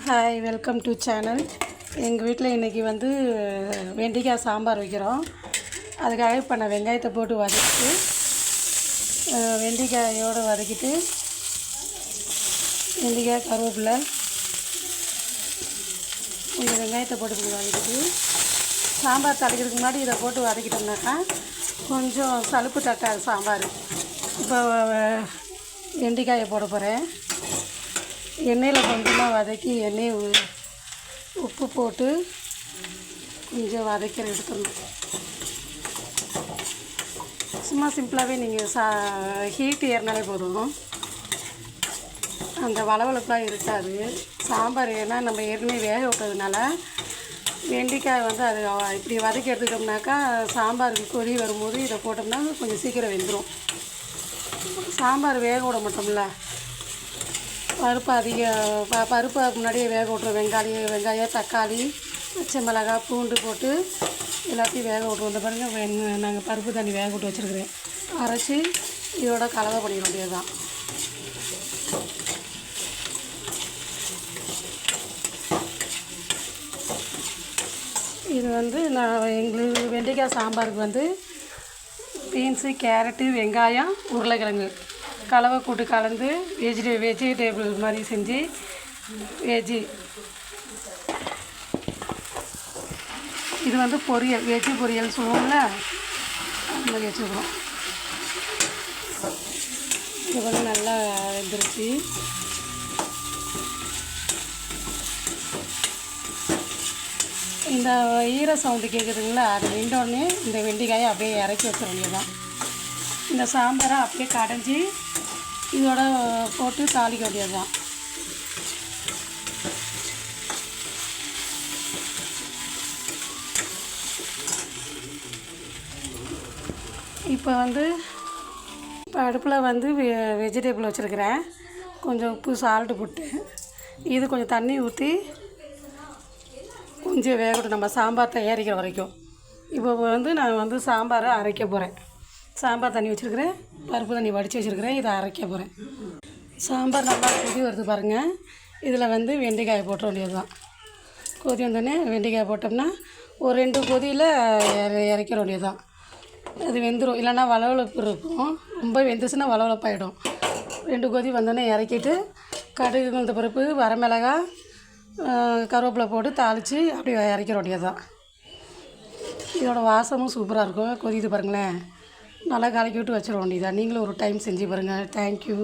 Hi, welcome to channel. எங்கள் வீட்டில் இன்றைக்கி வந்து வெண்டைக்காய் சாம்பார் வைக்கிறோம். அதுக்காக இப்போ நான் வெங்காயத்தை போட்டு வதக்கிட்டு வெண்டைக்காயோடு வதக்கிட்டு வெண்டைக்காய் கருவேப்பிலை கொஞ்சம் வெங்காயத்தை போட்டு வதக்கிட்டு சாம்பார் தாளிக்கிறதுக்கு முன்னாடி இதை போட்டு வதக்கிட்டோம்னாக்கா கொஞ்சம் சலுப்பு தட்டாது சாம்பார். இப்போ வெண்டைக்காயை போட போகிறேன். எண்ணெயில் கொஞ்சமாக வதக்கி உப்பு போட்டு கொஞ்சம் வதக்கி எடுத்துடணும். சும்மா சிம்பிளாகவே நீங்கள் ஹீட் ஏறினாலே போதும், அந்த வளவளப்பாக இருக்காது சாம்பார். ஏன்னா நம்ம ஏற்கனவே வேக விட்டதுனால வெண்டைக்காய் வந்து அது இப்படி வதக்கி எடுத்துக்கிட்டோம்னாக்கா சாம்பாருக்கு கொதி வரும்போது இதை போட்டோம்னா கொஞ்சம் சீக்கிரம் வெந்துடும். சாம்பார் வேக விட மாட்டோம்ல, பருப்பை முன்னாடியே வேக விட்ருவோம். வெங்காயம், தக்காளி, பச்சை மிளகாய், பூண்டு போட்டு எல்லாத்தையும் வேக விட்ருவோம். இந்த பாருங்க, நாங்கள் பருப்பு தண்ணி வேக விட்டு வச்சுருக்கிறேன். அரைச்சி இதோட கலவை பண்ணிட வேண்டியது தான். இது வந்து எங்களுக்கு வெண்டைக்காய் சாம்பாருக்கு வந்து பீன்ஸு, கேரட்டு, வெங்காயம், உருளைக்கிழங்கு கலவை கூட்டு கலந்து வெஜிடேபிள் மாதிரி செஞ்சு இது வந்து பொரியல், வெஜ்ஜு பொரியல் சொல்லுவோம்ல, அந்த மாதிரி வச்சுருக்கோம். இது வந்து நல்லா வெந்துருச்சு. இந்த ஈர சவுண்டு கேட்குதுங்களா, அது நின்றோடனே இந்த வெண்டைக்காயை அப்படியே இறக்கி வச்சிட வேண்டியதுதான். இந்த சாம்பாரை அப்படியே கடைஞ்சி இதோட போட்டு தாளிக்க வேண்டியது தான். இப்போ அடுப்பில் வந்து வெஜிடேபிள் வச்சுருக்கிறேன். கொஞ்சம் உப்பு, சால்ட்டு போட்டு இது கொஞ்சம் தண்ணி ஊற்றி கொஞ்சம் வேகட்டும், நம்ம சாம்பார் தயாரிக்கிற வரைக்கும். இப்போ நான் சாம்பாரை அரைக்க போகிறேன். சாம்பார் தண்ணி வச்சுருக்கிறேன், பருப்பு தண்ணி வடித்து வச்சுருக்கிறேன். இதை அரைக்க போகிறேன். சாம்பார் நல்லா கொதி வருது பாருங்கள். இதில் வெண்டைக்காயை போட்ட வேண்டியது தான். கொதி வந்தோடனே வெண்டைக்காய் போட்டோம்னா ஒரு 2 கொதியில் இறக்கிற வேண்டியது தான். அது வெந்துடும். இல்லைன்னா வளவளப்பு இருக்கும். ரொம்ப வெந்துச்சுன்னா வளவளப்பாயிடும். 2 கொதி வந்தோடனே இறக்கிட்டு கடுகு, உளுந்த பருப்பு, வரமிளகாய், கருவேப்பிலை போட்டு தாளித்து அப்படி இறக்கிற வேண்டியது தான். இதோட வாசமும் சூப்பராக இருக்கும். கொதிது பாருங்களேன். நல்லா கலக்கி விட்டு வச்சிட வேண்டியதான். நீங்களும் ஒரு டைம் செஞ்சு பாருங்கள். தேங்க்யூ.